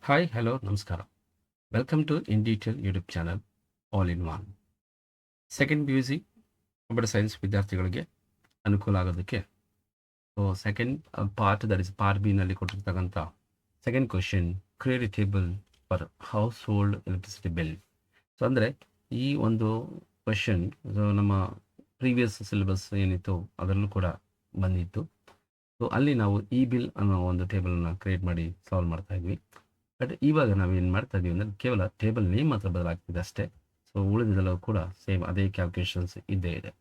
Hi hello ನಮಸ್ಕಾರ. Welcome to in detail YouTube channel all in one. Second P U C computer science ವಿದ್ಯಾರ್ಥಿಗಳಿಗೆ ಅನುಕೂಲ ಆಗೋದಕ್ಕೆ second part that is part B ನಲ್ಲಿ ಕೊಟ್ಟಿರ್ತಕ್ಕಂಥ second question, create a table for household electricity bill. So ಅಂದರೆ ಈ ಒಂದು question ನಮ್ಮ previous syllabus ಏನಿತ್ತು ಅದರಲ್ಲೂ ಕೂಡ ಬಂದಿತ್ತು. ಸೊ ಅಲ್ಲಿ ನಾವು ಈ ಬಿಲ್ ಅನ್ನೋ ಒಂದು ಟೇಬಲ್ನ ಕ್ರಿಯೇಟ್ ಮಾಡಿ ಸಾಲ್ವ್ ಮಾಡ್ತಾ ಇದ್ವಿ. ಬಟ್ ಇವಾಗ ನಾವೇನು ಮಾಡ್ತಾ ಇದೀವಿ ಅಂದರೆ ಕೇವಲ ಟೇಬಲ್ ನೇಮ್ ಮಾತ್ರ ಬದಲಾಗ್ತಿದೆ ಅಷ್ಟೇ. ಸೊ ಉಳಿದಿದ್ದೆಲ್ಲವೂ ಕೂಡ ಸೇಮ್ ಅದೇ ಕ್ಯಾಲ್ಕುಲೇಷನ್ಸ್ ಇದ್ದೇ ಇದೆ.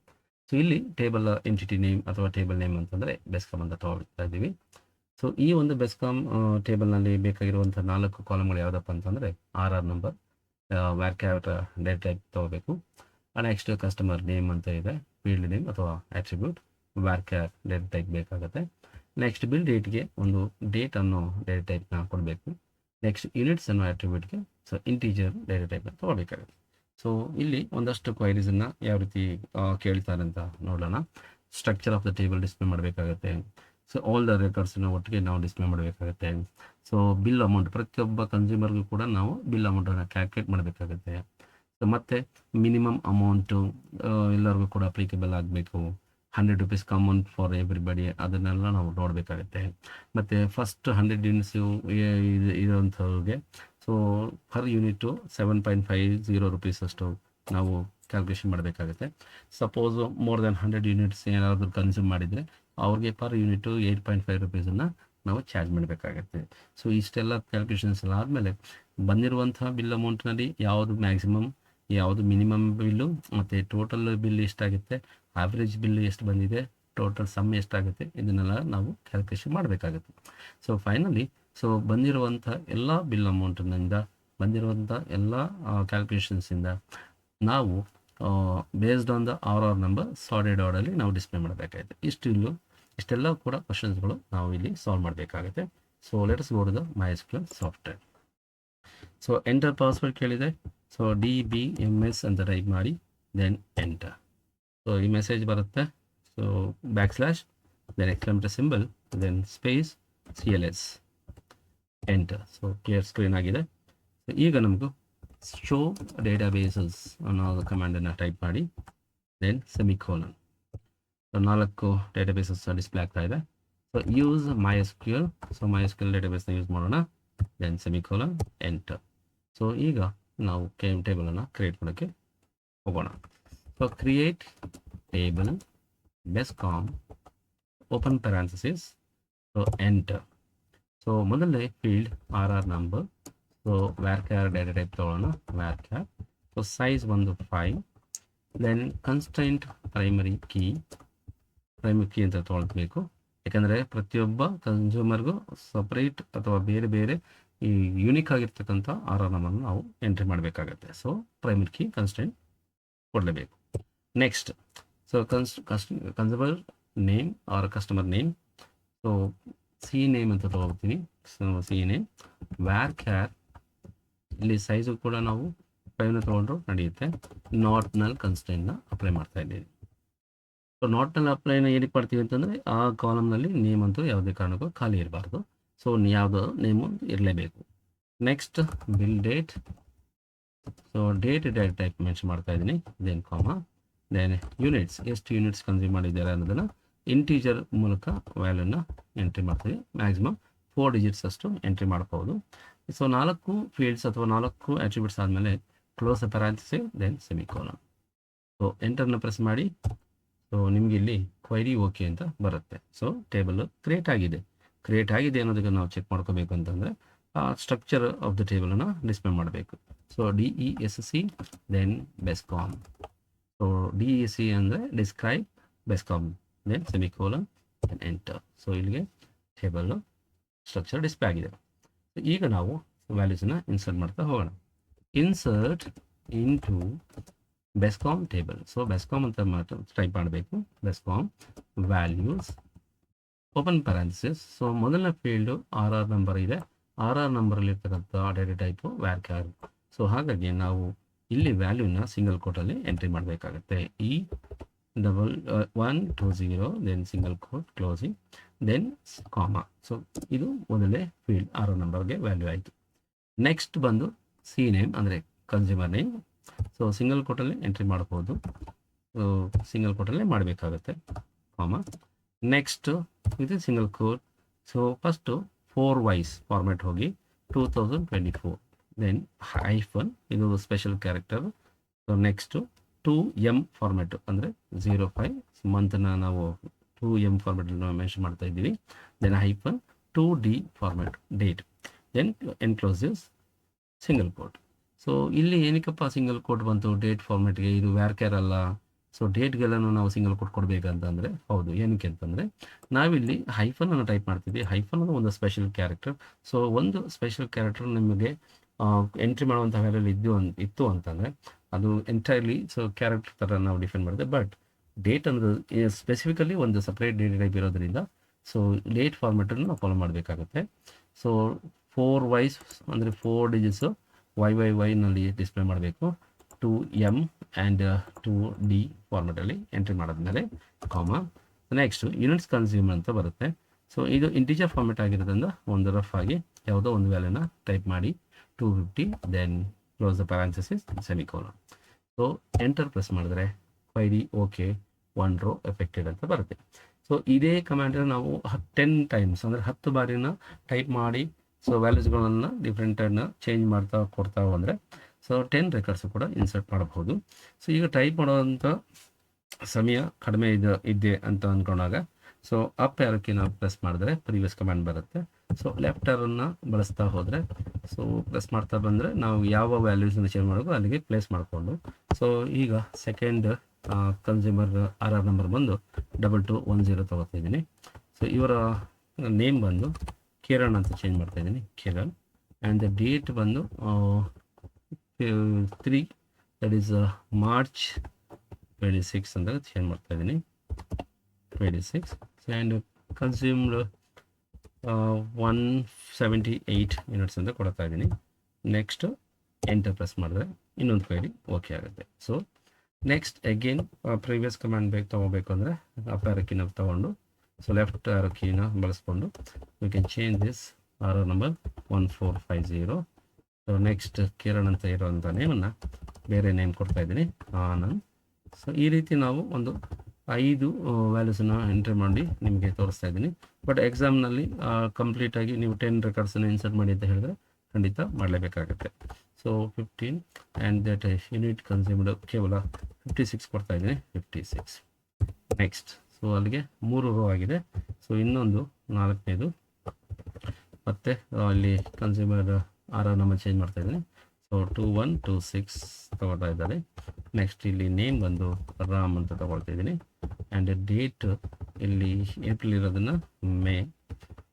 ಸೊ ಇಲ್ಲಿ ಟೇಬಲ್ ಎಂಟಿಟಿ ನೇಮ್ ಅಥವಾ ಟೇಬಲ್ ನೇಮ್ ಅಂತಂದರೆ ಬೆಸ್ಕಾಮ್ ಅಂತ ತಗೊಳ್ತಾ ಇದ್ದೀವಿ. ಸೊ ಈ ಒಂದು ಬೆಸ್ಕಾಮ್ ಟೇಬಲ್ನಲ್ಲಿ ಬೇಕಾಗಿರುವಂಥ 4 ಕಾಲಮ್ಗಳು ಯಾವುದಪ್ಪ ಅಂತಂದರೆ ಆರ್ ನಂಬರ್, ವ್ಯಾರ್ ಕ್ಯಾಟ್ ಡೇಟ್ ಟೈಪ್ ತೊಗೋಬೇಕು. ನೆಕ್ಸ್ಟ್ ಕಸ್ಟಮರ್ ನೇಮ್ ಅಂತ ಇದೆ, ಫೀಲ್ಡ್ ನೇಮ್ ಅಥವಾ ಆಟ್ರಿಬ್ಯೂಟ್, ವ್ಯಾರ್ ಕ್ಯಾಟ್ ಡೇಟ್ ಟೈಪ್ ಬೇಕಾಗುತ್ತೆ. ನೆಕ್ಸ್ಟ್ ಬಿಲ್ ಡೇಟ್ಗೆ ಒಂದು ಡೇಟ್ ಅನ್ನೋ ಡೇಟ್ ಟೈಪ್ನ ಕೊಡಬೇಕು. ನೆಕ್ಸ್ಟ್ ಯೂನಿಟ್ಸ್ ಅನ್ನೋ ಆಟ್ರಿಬ್ಯೂಟ್ಗೆ ಸೊ ಇಂಟೀಜರ್ ಡೇಟಾ ಟೈಪ್ನ ತೊಗೊಳ್ಬೇಕಾಗುತ್ತೆ. ಸೊ ಇಲ್ಲಿ ಒಂದಷ್ಟು ಕ್ವೈರೀಸನ್ನು ಯಾವ ರೀತಿ ಕೇಳ್ತಾರೆ ಅಂತ ನೋಡೋಣ. Structure of the table display ಮಾಡಬೇಕಾಗುತ್ತೆ. ಸೊ ಆಲ್ ದ ರೆಕಾರ್ಡ್ಸನ್ನು ಒಟ್ಟಿಗೆ ನಾವು ಡಿಸ್ಪ್ಲೇ ಮಾಡಬೇಕಾಗುತ್ತೆ. ಸೊ ಬಿಲ್ ಅಮೌಂಟ್ ಪ್ರತಿಯೊಬ್ಬ ಕನ್ಸ್ಯೂಮರ್ಗೂ ಕೂಡ ನಾವು ಬಿಲ್ ಅಮೌಂಟನ್ನು ಕ್ಯಾಲ್ಕುಲೇಟ್ ಮಾಡಬೇಕಾಗುತ್ತೆ. ಸೊ ಮತ್ತು ಮಿನಿಮಮ್ ಅಮೌಂಟು ಎಲ್ಲರಿಗೂ ಕೂಡ ಅಪ್ಲಿಕೇಬಲ್ ಆಗಬೇಕು. 100 rupees ಕಾಮನ್ ಫಾರ್ ಎವ್ರಿಬಡಿ, ಅದನ್ನೆಲ್ಲ ನಾವು ನೋಡಬೇಕಾಗುತ್ತೆ. ಮತ್ತು ಫಸ್ಟ್ 100 ಯೂನಿಟ್ಸು ಇರೋಂಥವ್ರಿಗೆ ಸೊ ಪರ್ ಯೂನಿಟು 7.50 rupees ಅಷ್ಟು ನಾವು ಕ್ಯಾಲ್ಕುಲೇಷನ್ ಮಾಡಬೇಕಾಗುತ್ತೆ. ಸಪೋಸ್ ಮೋರ್ ದೆನ್ 100 ಯೂನಿಟ್ಸ್ ಏನಾದರೂ ಕನ್ಸ್ಯೂಮ್ ಮಾಡಿದರೆ ಅವ್ರಿಗೆ ಪರ್ ಯೂನಿಟು 8.5 rupeesನ್ನು ನಾವು ಚಾರ್ಜ್ ಮಾಡಬೇಕಾಗತ್ತೆ. ಸೊ ಇಷ್ಟೆಲ್ಲ ಕ್ಯಾಲ್ಕುಲೇಷನ್ಸ್ ಎಲ್ಲ ಆದಮೇಲೆ ಬಂದಿರುವಂಥ ಬಿಲ್ ಅಮೌಂಟ್ನಲ್ಲಿ ಯಾವುದು ಮ್ಯಾಕ್ಸಿಮಮ್, ಯಾವುದು ಮಿನಿಮಮ್ ಬಿಲ್ಲು, ಮತ್ತು ಟೋಟಲ್ ಬಿಲ್ ಎಷ್ಟಾಗುತ್ತೆ, ಆವ್ರೇಜ್ ಬಿಲ್ ಎಷ್ಟು ಬಂದಿದೆ, ಟೋಟಲ್ ಸಮ್ ಎಷ್ಟಾಗುತ್ತೆ, ಇದನ್ನೆಲ್ಲ ನಾವು ಕ್ಯಾಲ್ಕುಲೇಷನ್ ಮಾಡಬೇಕಾಗುತ್ತೆ. ಸೊ ಫೈನಲಿ ಸೊ ಬಂದಿರುವಂಥ ಎಲ್ಲ ಬಿಲ್ ಅಮೌಂಟಿನಿಂದ ಬಂದಿರುವಂಥ ಎಲ್ಲ ಕ್ಯಾಲ್ಕುಲೇಷನ್ಸಿಂದ ನಾವು based on the R number sorted ಆರ್ಡರಲ್ಲಿ ನಾವು ಡಿಸ್ಪ್ಲೇ ಮಾಡಬೇಕಾಗುತ್ತೆ. ಇಷ್ಟೆಲ್ಲ ಕೂಡ ಕ್ವಶನ್ಸ್ಗಳು ನಾವು ಇಲ್ಲಿ ಸಾಲ್ವ್ ಮಾಡಬೇಕಾಗುತ್ತೆ. So let's go to the MySQL software. So enter password ಕೇಳಿದೆ. ಸೊ DBMS ಅಂತ ಟೈಪ್ ಮಾಡಿ ದೆನ್ ಎಂಟರ್. ಸೊ ಈ ಮೆಸೇಜ್ ಬರುತ್ತೆ. So back slash then exclamatory symbol then space CLS enter. So clear screen ಆಗಿದೆ. So ಈಗ ನಮಗೂ show databases ಅನ್ನೋ ಕಮಾಂಡನ್ನು ಟೈಪ್ ಮಾಡಿ then semicolon. So 4 databases display ಆಗ್ತಾ ಇದೆ. So use MySQL. So MySQL ಡೇಟಾಬೇಸ್ನ ಯೂಸ್ ಮಾಡೋಣ. Then semicolon enter. ಸೊ ಈಗ ನಾವು ಟೇಬಲನ್ನು ಕ್ರಿಯೇಟ್ ಮಾಡೋಕ್ಕೆ ಹೋಗೋಣ. So create table BESCOM open parenthesis. So enter. So ಮೊದಲನೇ field R number. So varchar data type ತೊಗೊಳ್ಳೋಣ, ವ್ಯಾರ್ ಕ್ಯಾರ್. ಸೊ ಸೈಜ್ ಒಂದು 5. ದೆನ್ ಕನ್ಸ್ಟೆಂಟ್ ಪ್ರೈಮರಿ ಕೀ ಅಂತ ತೊಗೊಳ್ಬೇಕು. ಯಾಕಂದರೆ ಪ್ರತಿಯೊಬ್ಬ ಕನ್ಸ್ಯೂಮರ್ಗೂ ಸಪ್ರೇಟ್ ಅಥವಾ ಬೇರೆ ಬೇರೆ ಈ ಯೂನಿಕ್ ಆಗಿರ್ತಕ್ಕಂಥ ಆರ್ ನಂಬರ್ನ ನಾವು ಎಂಟ್ರಿ ಮಾಡಬೇಕಾಗತ್ತೆ. ಸೊ ಪ್ರೈಮರಿ ಕೀ ಕನ್ಸ್ಟೆಂಟ್ ಕೊಡಲೇಬೇಕು. Next so consumer name or customer name. So C name ಅಂತ ತೊಗೊಳ್ತೀನಿ. So C name varchar. ಇಲ್ಲಿ ಸೈಜು ಕೂಡ ನಾವು 5ನ ತೊಗೊಂಡ್ರು ನಡೆಯುತ್ತೆ. ನಾಟ್ ನಲ್ ಕನ್ಸ್ಟೆಂಟ್ನ ಅಪ್ಲೈ ಮಾಡ್ತಾ ಇದ್ದೀವಿ. ಸೊ ನಾಟ್ ನಲ್ ಅಪ್ಲೈನ ಏನಕ್ಕೆ ಮಾಡ್ತೀವಿ ಅಂತಂದರೆ ಆ ಕಾಲಮ್ನಲ್ಲಿ ನೇಮ್ ಅಂತೂ ಯಾವುದೇ ಕಾರಣಕ್ಕೂ ಖಾಲಿ ಇರಬಾರ್ದು. ಸೊ ಯಾವುದೋ ನೇಮು ಇರಲೇಬೇಕು. Next bill date. So date type mention ಮಾಡ್ತಾ ಇದ್ದೀನಿ. Then comma. ದೆನ್ ಯೂನಿಟ್ಸ್, ಎಷ್ಟು ಯೂನಿಟ್ಸ್ ಕನ್ಸ್ಯೂಮ್ ಮಾಡಿದ್ದಾರೆ ಅನ್ನೋದನ್ನು ಇಂಟೀಜರ್ ಮೂಲಕ ವ್ಯಾಲ್ಯೂನ ಎಂಟ್ರಿ ಮಾಡ್ತೀವಿ. ಮ್ಯಾಕ್ಸಿಮಮ್ 4 digits ಅಷ್ಟು ಎಂಟ್ರಿ ಮಾಡ್ಬೋದು. ಸೊ 4 ಫೀಲ್ಡ್ಸ್ ಅಥವಾ 4 ಆಟ್ರಿಬ್ಯೂಟ್ಸ್ ಆದಮೇಲೆ close the parenthesis then semicolon. So ಎಂಟರ್ನ ಪ್ರೆಸ್ ಮಾಡಿ. ಸೊ ನಿಮಗೆ ಇಲ್ಲಿ ಕ್ವೈರಿ ಓಕೆ ಅಂತ ಬರುತ್ತೆ. ಸೊ ಟೇಬಲ್ ಕ್ರಿಯೇಟ್ ಆಗಿದೆ ಅನ್ನೋದಕ್ಕೆ ನಾವು ಚೆಕ್ ಮಾಡ್ಕೋಬೇಕು ಅಂತಂದರೆ ಆ ಸ್ಟ್ರಕ್ಚರ್ ಆಫ್ ದ ಟೇಬಲನ್ನು ಡಿಸ್ಪ್ಲೇ ಮಾಡಬೇಕು. So DESC then BESCOM. So DESC ಅಂದರೆ describe BESCOM then semicolon then enter. So ಇಲ್ಲಿಗೆ ಟೇಬಲ್ ಸ್ಟ್ರಕ್ಚರ್ ಡಿಸ್ಪ್ಲೇ ಆಗಿದೆ. ಸೊ ಈಗ ನಾವು ವ್ಯಾಲ್ಯೂಸನ್ನು ಇನ್ಸರ್ಟ್ ಮಾಡ್ತಾ ಹೋಗೋಣ. Insert into BESCOM table. So BESCOM ಅಂತ ಟೈಪ್ ಮಾಡಬೇಕು. BESCOM values open parenthesis. So ಮೊದಲನೇ ಫೀಲ್ಡು ಆರ್ ನಂಬರ್ ಇದೆ. ಆರ್ ನಂಬರಲ್ಲಿರ್ತಕ್ಕಂಥ data type varchar. So ಹಾಗಾಗಿ ನಾವು ಇಲ್ಲಿ ವ್ಯಾಲ್ಯೂನ ಸಿಂಗಲ್ ಕೋಟಲ್ಲಿ ಎಂಟ್ರಿ ಮಾಡಬೇಕಾಗತ್ತೆ. E120 then single quote closing then comma. So ಇದು ಮೊದಲನೇ ಫೀಲ್ಡ್ ಆರ್ ನಂಬರ್ಗೆ ವ್ಯಾಲ್ಯೂ ಆಯಿತು. ನೆಕ್ಸ್ಟ್ ಬಂದು ಸಿ ನೇಮ್ ಅಂದರೆ ಕನ್ಸ್ಯೂಮರ್ ನೇಮ್. ಸೊ ಸಿಂಗಲ್ ಕೋಟಲ್ಲಿ ಎಂಟ್ರಿ ಮಾಡ್ಬೋದು, ಸೊ ಸಿಂಗಲ್ ಕೋಟಲ್ಲೇ ಮಾಡಬೇಕಾಗುತ್ತೆ, ಕಾಮ. ನೆಕ್ಸ್ಟ್ ಇದು single quote. So first 4 Y's format ಹೋಗಿ 2024, ದೆನ್ ಹೈಫನ್, ಇದು special character. So next 2M format ಅಂದರೆ 05 ಮಂತನ್ನ ನಾವು 2M ಫಾರ್ಮ್ಯಾಟನ್ನು ಮೆನ್ಷನ್ ಮಾಡ್ತಾ ಇದ್ದೀವಿ. Then hyphen 2D format, date, then enclose with single quote. So ಇಲ್ಲಿ ಏನಕ್ಕಪ್ಪ ಸಿಂಗಲ್ ಕೋಟ್ ಬಂತು ಡೇಟ್ ಫಾರ್ಮ್ಯಾಟ್ಗೆ? ಇದು ವ್ಯಾರ್ಕ್ಯಾರ್ ಅಲ್ಲ. ಸೊ ಡೇಟ್ಗೆಲ್ಲನೂ ನಾವು ಸಿಂಗಲ್ ಕೋಟ್ ಕೊಡಬೇಕಂತಂದರೆ ಹೌದು. ಏನಕ್ಕೆ ಅಂತಂದರೆ ನಾವಿಲ್ಲಿ ಹೈಫನನ್ನು ಟೈಪ್ ಮಾಡ್ತೀವಿ. ಹೈಫನ್ ಅನ್ನೋ ಒಂದು ಸ್ಪೆಷಲ್ ಕ್ಯಾರೆಕ್ಟರ್. ಸೊ ಒಂದು ಸ್ಪೆಷಲ್ ಕ್ಯಾರೆಕ್ಟರ್ ನಿಮಗೆ ಎಂಟ್ರಿ ಮಾಡುವಂಥ ವ್ಯಾಲ್ಯೂ ಇತ್ತು ಅಂತಂದರೆ ಅದು ಎಂಟೈರ್ಲಿ ಸೊ ಕ್ಯಾರೆಕ್ಟರ್ ಥರ ನಾವು ಡಿಫೈನ್ ಮಾಡಿದೆ. ಬಟ್ ಡೇಟ್ ಅನ್ನೋದು ಸ್ಪೆಸಿಫಿಕಲಿ ಒಂದು ಸಪ್ರೇಟ್ ಡೇಟ್ ಟೈಪ್ ಇರೋದ್ರಿಂದ ಸೊ ಡೇಟ್ ಫಾರ್ಮ್ಯಾಟನ್ನು ನಾವು ಫಾಲೋ ಮಾಡಬೇಕಾಗುತ್ತೆ. ಸೊ 4 ವೈಸ್ ಅಂದರೆ 4 ಡಿಜಿಟ್ಸು YYYನಲ್ಲಿ ಡಿಸ್ಪ್ಲೇ ಮಾಡಬೇಕು. 2M ಆ್ಯಂಡ್ 2D ಫಾರ್ಮ್ಯಾಟಲ್ಲಿ ಎಂಟ್ರಿ ಮಾಡಿದ್ಮೇಲೆ ಕಾಮ. ನೆಕ್ಸ್ಟು ಯೂನಿಟ್ಸ್ ಕನ್ಸ್ಯೂಮ್ ಅಂತ ಬರುತ್ತೆ. ಸೊ ಇದು ಇಂಟಿಜರ್ ಫಾರ್ಮ್ಯಾಟ್ ಆಗಿರೋದ್ರಿಂದ ಒಂದು ರಫ್ ಆಗಿ ಯಾವುದೋ ಒಂದು ವ್ಯಾಲ್ಯೂನ ಟೈಪ್ ಮಾಡಿ 250, then close the parenthesis, semicolon. So enter press ಮಾಡಿದ್ರೆ 5D ಓಕೆ 1 ರೋ ಎಫೆಕ್ಟೆಡ್ ಅಂತ ಬರುತ್ತೆ. ಸೊ ಇದೇ ಕಮಾಂಡನ್ನು ನಾವು 10 ಟೈಮ್ಸ್ ಅಂದರೆ 10 ಬಾರಿನ ಟೈಪ್ ಮಾಡಿ ಸೊ ವ್ಯಾಲ್ಯೂಸ್ಗಳನ್ನು ಡಿಫ್ರೆಂಟನ್ನು ಚೇಂಜ್ ಮಾಡ್ತಾ ಕೊಡ್ತಾ ಹೋದರೆ ಸೊ 10 ರೆಕಾರ್ಡ್ಸು ಕೂಡ ಇನ್ಸರ್ಟ್ ಮಾಡಬಹುದು. ಸೊ ಈಗ ಟೈಪ್ ಮಾಡೋವಂಥ ಸಮಯ ಕಡಿಮೆ ಇದ್ದೆ ಅಂತ ಅಂದ್ಕೊಂಡಾಗ ಸೊ ಅಪ್ ಯಾರಕ್ಕೆ ನಾವು ಪ್ರೆಸ್ ಮಾಡಿದ್ರೆ ಪ್ರೀವಿಯಸ್ ಕಮಾಂಡ್ ಬರುತ್ತೆ. ಸೊ ಲೆಫ್ಟ್ ಅನ್ನು ಬಳಸ್ತಾ ಹೋದರೆ ಸೊ ಪ್ರೆಸ್ ಮಾಡ್ತಾ ಬಂದರೆ ನಾವು ಯಾವ ವ್ಯಾಲ್ಯೂಸನ್ನು ಚೇಂಜ್ ಮಾಡಬೇಕು ಅಲ್ಲಿಗೆ ಪ್ಲೇಸ್ ಮಾಡಿಕೊಂಡು. ಸೊ ಈಗ ಸೆಕೆಂಡ್ ಕನ್ಸ್ಯೂಮರ್ RR ನಂಬರ್ ಬಂದು 2210 ತೊಗೋತಾ ಇದ್ದೀನಿ. ಸೊ ಇವರ ನೇಮ್ ಬಂದು ಕಿರಣ್ ಅಂತ ಚೇಂಜ್ ಮಾಡ್ತಾ ಇದ್ದೀನಿ, ಕಿರಣ್. ಆ್ಯಂಡ್ ದ ಡೇಟ್ ಬಂದು 3, ದಟ್ ಈಸ್ ಮಾರ್ಚ್ 26 ಅಂತ ಚೇಂಜ್ ಮಾಡ್ತಾ ಇದ್ದೀನಿ, 26. ಆ್ಯಂಡ್ ಕನ್ಸ್ಯೂಮ್ಡ್ 178 ಯೂನಿಟ್ಸ್ ಅಂತ ಕೊಡ್ತಾ ಇದ್ದೀನಿ. ನೆಕ್ಸ್ಟ್ ಎಂಟರ್ ಪ್ರೆಸ್ ಮಾಡಿದ್ರೆ ಇನ್ನೊಂದು ಕ್ವೈರಿ ಓಕೆ ಆಗುತ್ತೆ. So next again previous command ತೊಗೋಬೇಕು ಅಂದರೆ ಅಪ್ ಆರೋ ಕೀನ ತೊಗೊಂಡು ಸೊ ಲೆಫ್ಟ್ ಆರೋ ಕೀನ ಬಳಸ್ಕೊಂಡು you can change this RR number 1450. So next Kiran ಅಂತ ಇರೋವಂಥ ನೇಮನ್ನು ಬೇರೆ ನೇಮ್ ಕೊಡ್ತಾ ಇದ್ದೀನಿ, ಆನಂದ್. ಸೊ ಈ ರೀತಿ ನಾವು ಒಂದು 5 ವ್ಯಾಲ್ಯೂಸನ್ನು ಎಂಟ್ರಿ ಮಾಡಿ ನಿಮಗೆ ತೋರಿಸ್ತಾ ಇದ್ದೀನಿ. ಬಟ್ ಎಕ್ಸಾಮ್ನಲ್ಲಿ ಕಂಪ್ಲೀಟಾಗಿ ನೀವು 10 ರೆಕಾರ್ಡ್ಸನ್ನು ಇನ್ಸರ್ಟ್ ಮಾಡಿ ಅಂತ ಹೇಳಿದ್ರೆ ಖಂಡಿತ ಮಾಡಲೇಬೇಕಾಗುತ್ತೆ. So 15 and that unit consumed ಕೇವಲ 56 ಕೊಡ್ತಾ ಇದ್ದೀನಿ, 56. ನೆಕ್ಸ್ಟ್ ಸೊ ಅಲ್ಲಿಗೆ 3 ರೋ ಆಗಿದೆ. ಸೊ ಇನ್ನೊಂದು 4ನೇದು ಮತ್ತು ಅಲ್ಲಿ ಕನ್ಸ್ಯೂಮರ್ RR ನಂಬರ್ ಚೇಂಜ್ ಮಾಡ್ತಾ ಇದ್ದೀನಿ. ಸೊ 2126 ತಗೊಳ್ತಾ ಇದ್ದಾರೆ. ನೆಕ್ಸ್ಟ್ ಇಲ್ಲಿ ನೇಮ್ ಬಂದು ರಾಮ್ ಅಂತ ತಗೊಳ್ತಾ ಇದ್ದೀನಿ. ಆ್ಯಂಡ್ ಡೇಟ್ ಇಲ್ಲಿ ಏಪ್ರಿಲ್ ಇರೋದನ್ನು ಮೇ,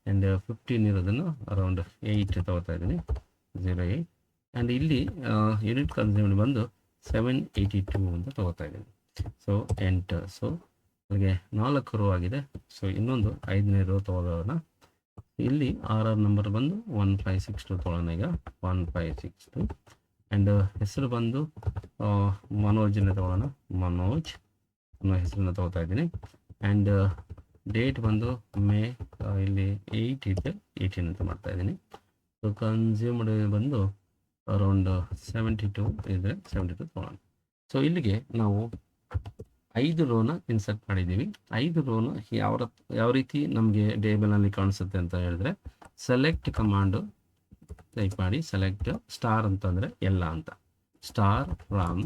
ಆ್ಯಂಡ್ 15 ಇರೋದನ್ನು ಅರೌಂಡ್ 8 ತಗೊಳ್ತಾ ಇದ್ದೀನಿ, 08. ಆ್ಯಂಡ್ ಇಲ್ಲಿ ಯೂನಿಟ್ ಕನ್ಸ್ಯೂಮ್ಡ್ ಬಂದು 782 ಅಂತ ತಗೋತಾ ಇದ್ದೀನಿ. So enter. ಸೊ ಅಲ್ಲಿಗೆ 4 ರೋ ಆಗಿದೆ. ಸೊ ಇನ್ನೊಂದು 5ನೇ ರೋ ತೊಗೊಳ್ಳೋಣ. ಇಲ್ಲಿ RR ನಂಬರ್ ಬಂದು 1562 ತೊಗೊಳ್ಳೋಣ. ಈಗ 1562 ಆ್ಯಂಡ್ ಹೆಸರು ಬಂದು ಮನೋಜನ್ನ ತೊಗೊಳ್ಳೋಣ, ಮನೋಜ್ ಅನ್ನೋ ಹೆಸರನ್ನ ತೊಗೋತಾ ಇದ್ದೀನಿ. ಆ್ಯಂಡ್ ಡೇಟ್ ಬಂದು ಮೇ, ಇಲ್ಲಿ 8 ಇದೆ, 18 ಅಂತ ಮಾಡ್ತಾ ಇದ್ದೀನಿ. ಸೊ ಕನ್ಸ್ಯೂಮ್ಡ್ ಬಂದು ಅರೌಂಡ್ 72 ಇದ್ದರೆ 72 ತೊಗೊಳ್ಳೋಣ. ಸೊ ಇಲ್ಲಿಗೆ ನಾವು 5 ರೋನ ಇನ್ಸರ್ಟ್ ಮಾಡಿದ್ದೀವಿ. 5 ರೋನ ಯಾವ ರೀತಿ ನಮಗೆ ಟೇಬಲ್ನಲ್ಲಿ ಕಾಣಿಸುತ್ತೆ ಅಂತ ಹೇಳಿದ್ರೆ ಸೆಲೆಕ್ಟ್ ಕಮಾಂಡು ಟೈಪ್ ಮಾಡಿ, ಸೆಲೆಕ್ಟ್ ಸ್ಟಾರ್ ಅಂತಂದರೆ ಎಲ್ಲ ಅಂತ, star from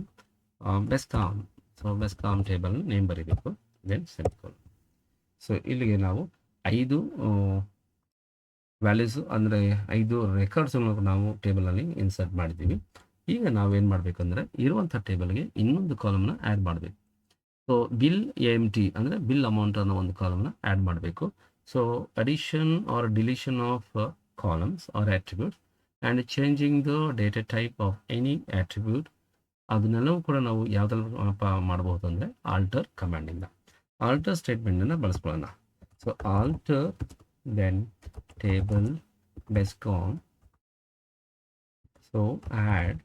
Bescom. So BESCOM table name ಬರೀಬೇಕು, ದೆನ್ ಸೆಮಿಕೋಲನ್. ಸೊ ಇಲ್ಲಿಗೆ ನಾವು 5 ವ್ಯಾಲ್ಯೂಸು ಅಂದರೆ 5 ರೆಕಾರ್ಡ್ಸನ್ನು ನಾವು ಟೇಬಲಲ್ಲಿ ಇನ್ಸರ್ಟ್ ಮಾಡಿದ್ದೀವಿ. ಈಗ ನಾವೇನು ಮಾಡಬೇಕಂದ್ರೆ ಇರುವಂಥ ಟೇಬಲ್ಗೆ ಇನ್ನೊಂದು ಕಾಲಮ್ನ ಆ್ಯಡ್ ಮಾಡಬೇಕು. ಸೊ ಬಿಲ್ AMT ಅಂದರೆ ಬಿಲ್ ಅಮೌಂಟ್ ಅನ್ನೋ ಒಂದು ಕಾಲಮ್ನ ಆ್ಯಡ್ ಮಾಡಬೇಕು. So addition or deletion of columns or attributes and changing the data type of any attribute, ಅದನ್ನೆಲ್ಲವೂ ಕೂಡ ನಾವು ಯಾವುದೆಲ್ಲ ಮಾಡಬಹುದು ಅಂದರೆ ಆಲ್ಟರ್ ಕಮಾಂಡಿಂದ. ಆಲ್ಟರ್ ಸ್ಟೇಟ್ಮೆಂಟನ್ನು ಬಳಸ್ಕೊಳ್ಳೋಣ. So alter then table BESCOM, so add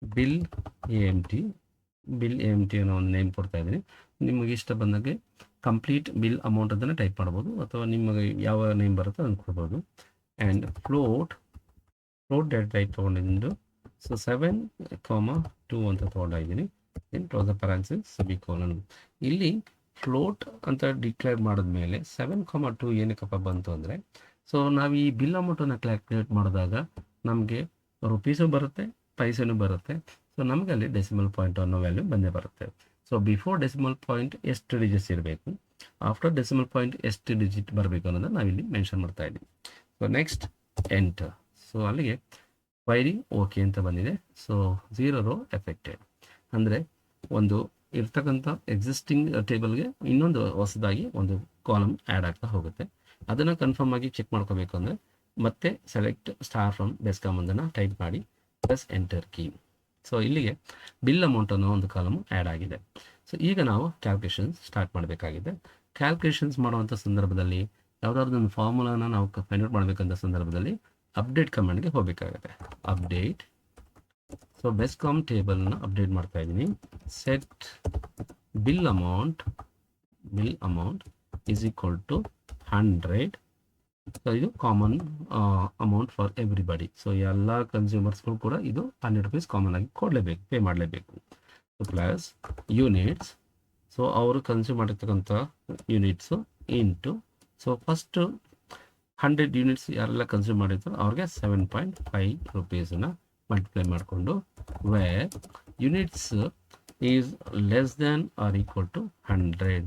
bill AMT ಅನ್ನೋ ಒಂದು ನೇಮ್ ಕೊಡ್ತಾ ಇದ್ದೀನಿ. ನಿಮಗೆ ಇಷ್ಟ ಬಂದಾಗೆ ಕಂಪ್ಲೀಟ್ ಬಿಲ್ ಅಮೌಂಟ್ ಅದನ್ನು ಟೈಪ್ ಮಾಡ್ಬೋದು, ಅಥವಾ ನಿಮಗೆ ಯಾವ ನೇಮ್ ಬರುತ್ತೋ ಅದನ್ನು ಕೊಡ್ಬೋದು. And float float data type ತೊಗೊಂಡಿದ್ದು. ಸೊ 7,2 ಅಂತ ತೊಗೊಂಡಿದ್ದೀನಿ. Then close the parenthesis semicolon. ಇಲ್ಲಿ ಫ್ಲೋಟ್ ಅಂತ ಡಿಕ್ಲೇರ್ ಮಾಡಿದ್ಮೇಲೆ 7,2 ಏನಕ್ಕಪ್ಪ ಬಂತು ಅಂದರೆ, ಸೊ ನಾವು ಈ ಬಿಲ್ ಅಮೌಂಟನ್ನು ಕ್ಯಾಲ್ಕುಲೇಟ್ ಮಾಡಿದಾಗ ನಮಗೆ ರುಪೀಸು ಬರುತ್ತೆ, ಪೈಸೆನೂ ಬರುತ್ತೆ. ಸೊ ನಮಗೆ ಅಲ್ಲಿ ಡೆಸಿಮಲ್ ಪಾಯಿಂಟ್ ಅನ್ನೋ ವ್ಯಾಲ್ಯೂ ಬಂದೇ ಬರುತ್ತೆ. ಸೊ ಬಿಫೋರ್ ಡೆಸಿಮಲ್ ಪಾಯಿಂಟ್ ಎಷ್ಟು ಡಿಜಿಟ್ಸ್ ಇರಬೇಕು, ಆಫ್ಟರ್ ಡೆಸಿಮಲ್ ಪಾಯಿಂಟ್ ಎಷ್ಟು ಡಿಜಿಟ್ ಬರಬೇಕು ಅನ್ನೋದನ್ನ ನಾವಿಲ್ಲಿ ಮೆನ್ಷನ್ ಮಾಡ್ತಾ ಇದ್ದೀವಿ. So next enter. ಸೊ ಅಲ್ಲಿಗೆ ಕ್ವೈರಿ ಓಕೆ ಅಂತ ಬಂದಿದೆ. ಸೊ 0 ರೋ ಎಫೆಕ್ಟೆಡ್ ಅಂದರೆ ಒಂದು ಇರ್ತಕ್ಕಂಥ ಎಕ್ಸಿಸ್ಟಿಂಗ್ ಟೇಬಲ್ಗೆ ಇನ್ನೊಂದು ಹೊಸದಾಗಿ ಒಂದು ಕಾಲಮ್ ಆ್ಯಡ್ ಆಗ್ತಾ ಹೋಗುತ್ತೆ. ಅದನ್ನು ಕನ್ಫರ್ಮ್ ಆಗಿ ಚೆಕ್ ಮಾಡ್ಕೋಬೇಕು ಅಂದರೆ ಮತ್ತೆ ಸೆಲೆಕ್ಟ್ ಸ್ಟಾರ್ ಫ್ರಮ್ ಬೆಸ್ಕಾಮ್ ಅದನ್ನು ಟೈಪ್ ಮಾಡಿ ಪ್ಲಸ್ ಎಂಟರ್ ಕೀ. ಸೊ ಇಲ್ಲಿಗೆ ಬಿಲ್ ಅಮೌಂಟ್ ಅನ್ನೋ ಒಂದು ಕಾಲಮ್ ಆ್ಯಡ್ ಆಗಿದೆ. ಸೊ ಈಗ ನಾವು ಕ್ಯಾಲ್ಕುಲೇಷನ್ಸ್ ಸ್ಟಾರ್ಟ್ ಮಾಡಬೇಕಾಗಿದೆ. ಕ್ಯಾಲ್ಕುಲೇಷನ್ಸ್ ಮಾಡುವಂಥ ಸಂದರ್ಭದಲ್ಲಿ ಯಾವುದಾದ್ರೂ ಒಂದು ಫಾರ್ಮುಲಾನ ನಾವು ಫೈಂಡ್ ಔಟ್ ಮಾಡಬೇಕಂತ ಸಂದರ್ಭದಲ್ಲಿ ಅಪ್ಡೇಟ್ ಕಮಾಂಡ್ಗೆ ಹೋಗಬೇಕಾಗುತ್ತೆ. ಅಪ್ಡೇಟ್. ಸೊ ಬೆಸ್ಕಾಮ್ ಟೇಬಲ್ನ ಅಪ್ಡೇಟ್ ಮಾಡ್ತಾ ಇದ್ದೀನಿ. Set bill amount is equal to 100. So ಇದು common amount for everybody. So ಎಲ್ಲ ಕನ್ಸ್ಯೂಮರ್ಸ್ಗಳು ಕೂಡ ಇದು 100 rupees ಕಾಮನ್ ಆಗಿ ಕೊಡಲೇಬೇಕು, ಪೇ ಮಾಡಲೇಬೇಕು. So plus units. ಸೊ ಅವರು ಕನ್ಸ್ಯೂಮ್ ಮಾಡಿರ್ತಕ್ಕಂಥ units into, so first 100 units ಯಾರೆಲ್ಲ ಕನ್ಸ್ಯೂಮ್ ಮಾಡಿರ್ತಾರೋ ಅವ್ರಿಗೆ 7.5 rupeesನ ಮಲ್ಟಿಪ್ಲೈ ಮಾಡಿಕೊಂಡು where units is less than or equal to 100.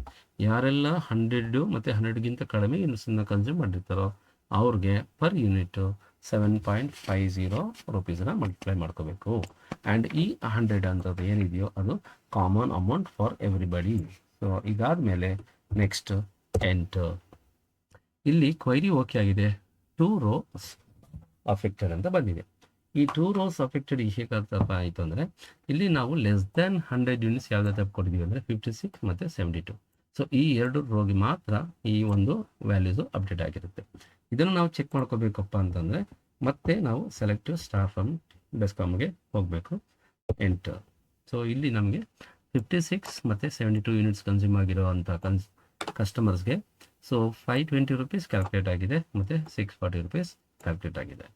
ಯಾರೆಲ್ಲ 100 ಮತ್ತು 100ಗಿಂತ ಕಡಿಮೆ ಯೂನಿಟ್ಸನ್ನು ಕನ್ಸ್ಯೂಮ್ ಮಾಡಿರ್ತಾರೋ ಅವ್ರಿಗೆ ಪರ್ ಯೂನಿಟು 7.50 rupeesನ ಮಲ್ಟಿಪ್ಲೈ ಮಾಡ್ಕೋಬೇಕು. ಆ್ಯಂಡ್ ಈ 100 ಅಂಥದ್ದು ಏನಿದೆಯೋ ಅದು common amount for everybody. So ಇದಾದಮೇಲೆ ನೆಕ್ಸ್ಟ್ ಎಂಟರ್. ಇಲ್ಲಿ ಕ್ವೈರಿ ಓಕೆ ಆಗಿದೆ. 2 rows ಅಫೆಕ್ಟೆಡ್ ಅಂತ ಬಂದಿದೆ. ಈ 2 rows ಅಫೆಕ್ಟೆಡ್ ಹೇಗಪ್ಪ ಆಯಿತು ಅಂದರೆ, ಇಲ್ಲಿ ನಾವು ಲೆಸ್ ದ್ಯಾನ್ 100 ಯೂನಿಟ್ಸ್ ಯಾವ್ದು ಟೈಪ್ ಕೊಟ್ಟಿದ್ದೀವಿ ಅಂದರೆ 56 ಮತ್ತು 72. ಸೊ ಈ 2 ರೋಗೆ ಮಾತ್ರ ಈ ಒಂದು ವ್ಯಾಲ್ಯೂಸು ಅಪ್ಡೇಟ್ ಆಗಿರುತ್ತೆ. ಇದನ್ನು ನಾವು ಚೆಕ್ ಮಾಡ್ಕೋಬೇಕಪ್ಪ ಅಂತಂದರೆ ಮತ್ತೆ ನಾವು ಸೆಲೆಕ್ಟ್ ಸ್ಟಾರ್ ಫ್ರಮ್ ಬೆಸ್ಕಾಮ್ಗೆ ಹೋಗಬೇಕು. ಎಂಟರ್. ಸೊ ಇಲ್ಲಿ ನಮಗೆ 56 ಮತ್ತು 72 ಯೂನಿಟ್ಸ್ ಕನ್ಸ್ಯೂಮ್ ಆಗಿರೋ ಅಂಥ ಕಸ್ಟಮರ್ಸ್ಗೆ ಸೊ 520 rupees ಕ್ಯಾಲ್ಕುಲೇಟ್ ಆಗಿದೆ ಮತ್ತು 640 rupees ಕ್ಯಾಲ್ಕುಲೇಟ್ ಆಗಿದೆ.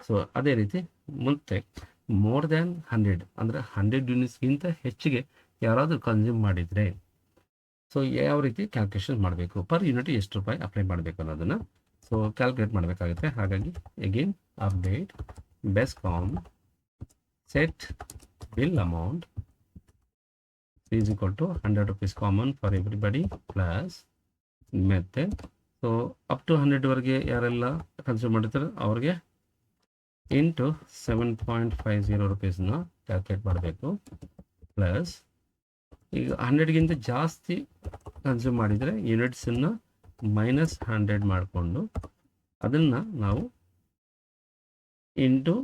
ಸೊ ಅದೇ ರೀತಿ ಮತ್ತೆ ಮೋರ್ ದ್ಯಾನ್ 100 ಅಂದರೆ 100 ಯೂನಿಟ್ಸ್ಗಿಂತ ಹೆಚ್ಚಿಗೆ ಯಾರಾದರೂ ಕನ್ಸ್ಯೂಮ್ ಮಾಡಿದರೆ ಸೊ ಯಾವ ರೀತಿ ಕ್ಯಾಲ್ಕುಲೇಷನ್ ಮಾಡಬೇಕು, ಪರ್ ಯೂನಿಟ್ ಎಷ್ಟು ರೂಪಾಯಿ ಅಪ್ಲೈ ಮಾಡಬೇಕು ಅನ್ನೋದನ್ನು ಸೊ ಕ್ಯಾಲ್ಕುಲೇಟ್ ಮಾಡಬೇಕಾಗುತ್ತೆ. ಹಾಗಾಗಿ again update Bescom set bill amount is equal to 100 rupees common for everybody plus ಮತ್ತೆ ಸೊ ಅಪ್ ಟು 100ವರೆಗೆ ಯಾರೆಲ್ಲ ಕನ್ಸ್ಯೂಮ್ ಮಾಡಿರ್ತಾರೆ ಅವ್ರಿಗೆ ಇಂಟು 7.50 rupeesನ ಕ್ಯಾಲ್ಕುಲೇಟ್ ಮಾಡಬೇಕು. ಪ್ಲಸ್ ಈಗ 100ಗಿಂತ ಜಾಸ್ತಿ ಕನ್ಸ್ಯೂಮ್ ಮಾಡಿದರೆ ಯೂನಿಟ್ಸನ್ನು -100 ಮಾಡಿಕೊಂಡು ಅದನ್ನು ನಾವು ಇಂಟು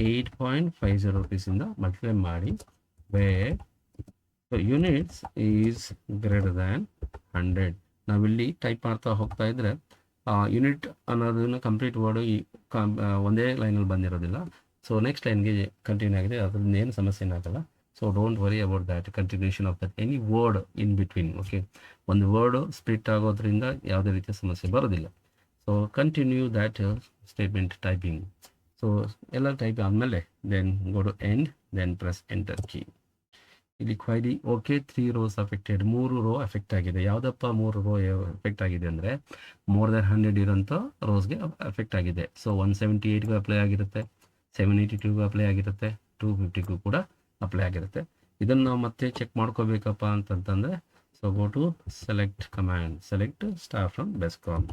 8.50 rupeesಯಿಂದ ಮಲ್ಟಿಪ್ಲೈ ಮಾಡಿ where units is greater than 100. ನಾವಿಲ್ಲಿ ಟೈಪ್ ಮಾಡ್ತಾ ಹೋಗ್ತಾ ಇದ್ದರೆ ಯೂನಿಟ್ ಅನ್ನೋದನ್ನು ಕಂಪ್ಲೀಟ್ ವರ್ಡು ಒಂದೇ ಲೈನಲ್ಲಿ ಬಂದಿರೋದಿಲ್ಲ. ಸೊ ನೆಕ್ಸ್ಟ್ ಲೈನ್ಗೆ ಕಂಟಿನ್ಯೂ ಆಗಿದೆ, ಅದರಿಂದ ಏನು ಸಮಸ್ಯೆ ಏನಾಗಲ್ಲ. So don't worry about that continuation of that any word in between. Okay, ಒಂದು ವರ್ಡು ಸ್ಪ್ಲಿಟ್ ಆಗೋದ್ರಿಂದ ಯಾವುದೇ ರೀತಿಯ ಸಮಸ್ಯೆ ಬರೋದಿಲ್ಲ. So continue that statement typing. So ಎಲ್ಲ ಟೈಪ್ ಆದಮೇಲೆ then go to end, then press enter key. ಇಲ್ಲಿ query okay 3 rows affected. 3 row effect ಆಗಿದೆ. ಯಾವುದಪ್ಪ 3 ರೋ ಎಫೆಕ್ಟ್ ಆಗಿದೆ ಅಂದರೆ ಮೋರ್ ದ್ಯಾನ್ 100 ಇರೋಂಥ ರೋಸ್ಗೆ ಎಫೆಕ್ಟ್ ಆಗಿದೆ. ಸೊ 178ಗೂ ಅಪ್ಲೈ ಆಗಿರುತ್ತೆ, 782ಗೂ ಅಪ್ಲೈ ಆಗಿರುತ್ತೆ, 250ಗೂ ಕೂಡ ಅಪ್ಲೈ ಆಗಿರುತ್ತೆ. ಇದನ್ನು ನಾವು ಮತ್ತೆ ಚೆಕ್ ಮಾಡ್ಕೋಬೇಕಪ್ಪ ಅಂತಂತಂದರೆ so go to select command, select star from Bescom.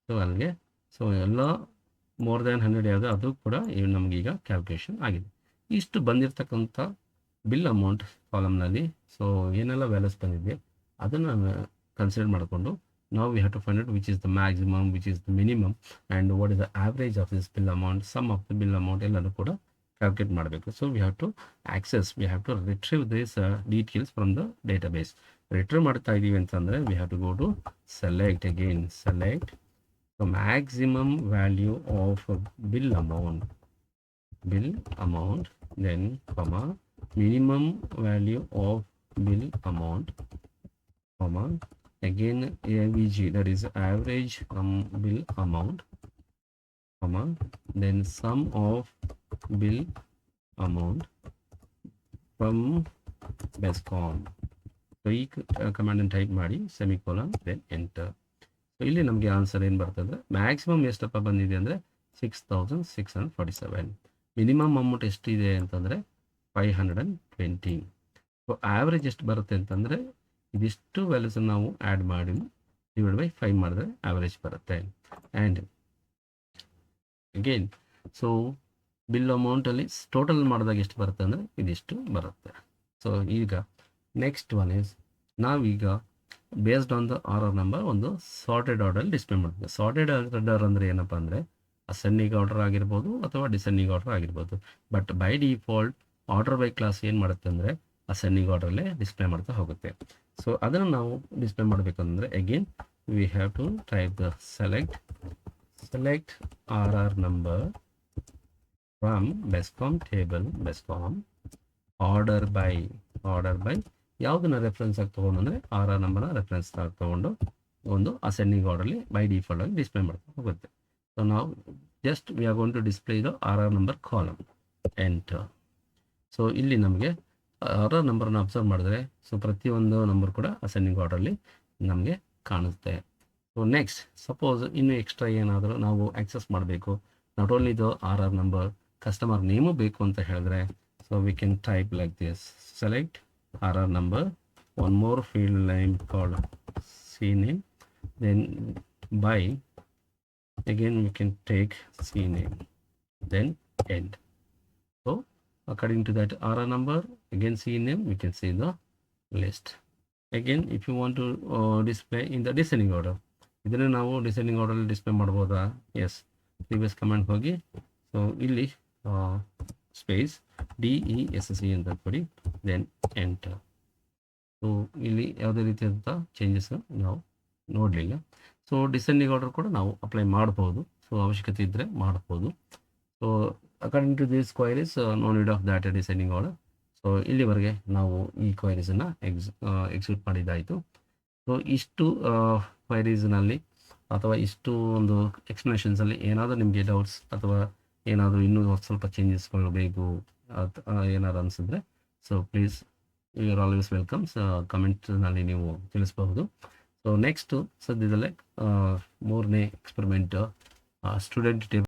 So ಅಲ್ಲಿಗೆ ಸೊ ಎಲ್ಲ ಮೋರ್ ದ್ಯಾನ್ 100 ಯಾವುದು ಅದು ಕೂಡ ನಮಗೀಗ ಕ್ಯಾಲ್ಕುಲೇಷನ್ ಆಗಿದೆ. ಇಷ್ಟು ಬಂದಿರತಕ್ಕಂಥ ಬಿಲ್ ಅಮೌಂಟ್ ಕಾಲಮ್ನಲ್ಲಿ ಸೊ ಏನೆಲ್ಲ ವ್ಯಾಲ್ಯೂಸ್ ಬಂದಿದೆ ಅದನ್ನು ಕನ್ಸಿಡರ್ ಮಾಡಿಕೊಂಡು ನಾವು we have to find out which is the maximum, which is the minimum and what is the average of this bill amount, sum of the bill amount ಎಲ್ಲನೂ ಕೂಡ calculate ಮಾಡಬೇಕು. So we have to we have to retrieve this details from the database. Retrieve ಮಾಡ್ತಾ ಇದ್ದೀವಿ ಅಂತಂದರೆ we have to go to select again, select the maximum value of bill amount, then comma minimum value of bill amount, comma again AVG, that is average bill amount, comma, then sum of bill amount from Bescom. So ಈ ಕಮಾಂಡನ್ನು type ಮಾಡಿ semicolon then enter. So ಇಲ್ಲಿ ನಮಗೆ answer ಏನು ಬರ್ತದೆ, maximum ಎಷ್ಟಪ್ಪ ಬಂದಿದೆ ಅಂದರೆ 6647. Minimum amount ಎಷ್ಟಿದೆ ಅಂತಂದರೆ 520. ಸೊ ಆ್ಯಾವ್ರೇಜ್ ಎಷ್ಟು ಬರುತ್ತೆ ಅಂತಂದರೆ ಇದಿಷ್ಟು ವ್ಯಾಲ್ಯೂಸನ್ನು ನಾವು ಆ್ಯಡ್ ಮಾಡಿ ಡಿವೈಡ್ ಬೈ 5 ಮಾಡಿದ್ರೆ ಆ್ಯಾವ್ರೇಜ್ ಬರುತ್ತೆ. ಆ್ಯಂಡ್ ಅಗೇನ್ ಸೊ ಬಿಲ್ ಅಮೌಂಟಲ್ಲಿ ಟೋಟಲ್ ಮಾಡಿದಾಗ ಎಷ್ಟು ಬರುತ್ತೆ ಅಂದರೆ ಇದಿಷ್ಟು ಬರುತ್ತೆ. ಸೊ ಈಗ ನೆಕ್ಸ್ಟ್ ಒನ್ ಈಸ್ ನಾವೀಗ based on the order number ಒಂದು ಸಾರ್ಟೆಡ್ ಆರ್ಡರ್ ಡಿಸ್ಪ್ಲೇ ಮಾಡ್ತೀವಿ. ಸಾರ್ಟೆಡ್ ಆರ್ಡರ್ ಅಂದರೆ ಏನಪ್ಪ ಅಂದರೆ ಅಸೆಂಡಿಂಗ್ ಆರ್ಡರ್ ಆಗಿರ್ಬೋದು ಅಥವಾ ಡಿಸೆಂಡಿಂಗ್ ಆರ್ಡರ್ ಆಗಿರ್ಬೋದು. But by default order by clause ಏನು ಮಾಡುತ್ತೆ ಅಂದರೆ ಅಸೆಂಡಿಂಗ್ ಆರ್ಡರಲ್ಲೇ ಡಿಸ್ಪ್ಲೇ ಮಾಡ್ತಾ ಹೋಗುತ್ತೆ. ಸೊ ಅದನ್ನು ನಾವು ಡಿಸ್ಪ್ಲೇ ಮಾಡಬೇಕಂದ್ರೆ again we have to type the select R R number from BESCOM table BESCOM order by ಯಾವುದನ್ನ ರೆಫರೆನ್ಸ್ ಆಗಿ ತೊಗೊಂಡು ಅಂದರೆ ಆರ್ ಆರ್ ನಂಬರ್ನ ರೆಫರೆನ್ಸ್ ಆಗಿ ತೊಗೊಂಡು ಒಂದು ಅಸೆಂಡಿಂಗ್ ಆರ್ಡರ್ಲಿ ಬೈ ಡಿಫಾಲ್ಟ್ ಆಗಿ ಡಿಸ್ಪ್ಲೇ ಮಾಡ್ತಾ ಹೋಗುತ್ತೆ. ಸೊ ನಾವು just we are going to display ಇದು R R number column enter. So ಇಲ್ಲಿ ನಮಗೆ ಆರ್ ಆರ್ ನಂಬರ್ನ ಅಬ್ಸರ್ವ್ ಮಾಡಿದ್ರೆ ಸೊ ಪ್ರತಿಯೊಂದು ನಂಬರ್ ಕೂಡ ಅಸೆಂಡಿಂಗ್ ಆರ್ಡರ್ಲಿ ನಮಗೆ ಕಾಣುತ್ತೆ. ಸೊ ನೆಕ್ಸ್ಟ್ ಸಪೋಸ್ ಇನ್ನೂ ಎಕ್ಸ್ಟ್ರಾ ಏನಾದರೂ ನಾವು ಆಕ್ಸೆಸ್ ಮಾಡಬೇಕು, ನಾಟ್ ಓನ್ಲಿ ಇದು R R number customer name ಬೇಕು ಅಂತ ಹೇಳಿದ್ರೆ so we can type like this, select R R number, one more field name called C name, then by again we can take C name, then end. So according to that RR number, again C name, we can see the list. Again if you want to display in the descending order, ಇದನ್ನು ನಾವು descending order display ಮಾಡ್ಬೋದಾ? S, previous comment ಹೋಗಿ so ಇಲ್ಲಿ space DESC ಅಂತ ಕೊಡಿ, then enter. So ಇಲ್ಲಿ ಯಾವುದೇ ರೀತಿಯಾದಂಥ ಚೇಂಜಸ್ ನಾವು ನೋಡಲಿಲ್ಲ. ಸೊ ಡಿಸೆಂಡಿಂಗ್ ಆರ್ಡರ್ ಕೂಡ ನಾವು ಅಪ್ಲೈ ಮಾಡ್ಬೋದು, ಸೊ ಅವಶ್ಯಕತೆ ಇದ್ದರೆ ಮಾಡ್ಬೋದು. So according to this queries no need of that descending order. So ಇಲ್ಲಿವರೆಗೆ ನಾವು ಈ ಕ್ವೈರೀಸನ್ನು ಎಕ್ಸಿಕ್ಯೂಟ್ ಮಾಡಿದ್ದಾಯಿತು. ಸೊ ಇಷ್ಟು ಕ್ವೈರೀಸ್ನಲ್ಲಿ ಅಥವಾ ಇಷ್ಟು ಒಂದು ಎಕ್ಸ್ಪ್ಲನೇಷನ್ಸಲ್ಲಿ ಏನಾದರೂ ನಿಮಗೆ ಡೌಟ್ಸ್ ಅಥವಾ ಏನಾದರೂ ಇನ್ನೂ ಸ್ವಲ್ಪ ಚೇಂಜಸ್ಗಳು ಬೇಕು ಏನಾದ್ರು ಅನಿಸಿದ್ರೆ so please you are always welcome. ಕಮೆಂಟ್ನಲ್ಲಿ ನೀವು ತಿಳಿಸಬಹುದು. ಸೊ ನೆಕ್ಸ್ಟು ಸದ್ಯದಲ್ಲೇ ಮೂರನೇ ಎಕ್ಸ್ಪೆರಿಮೆಂಟ್ ಸ್ಟೂಡೆಂಟ್ ಟೇಬಲ್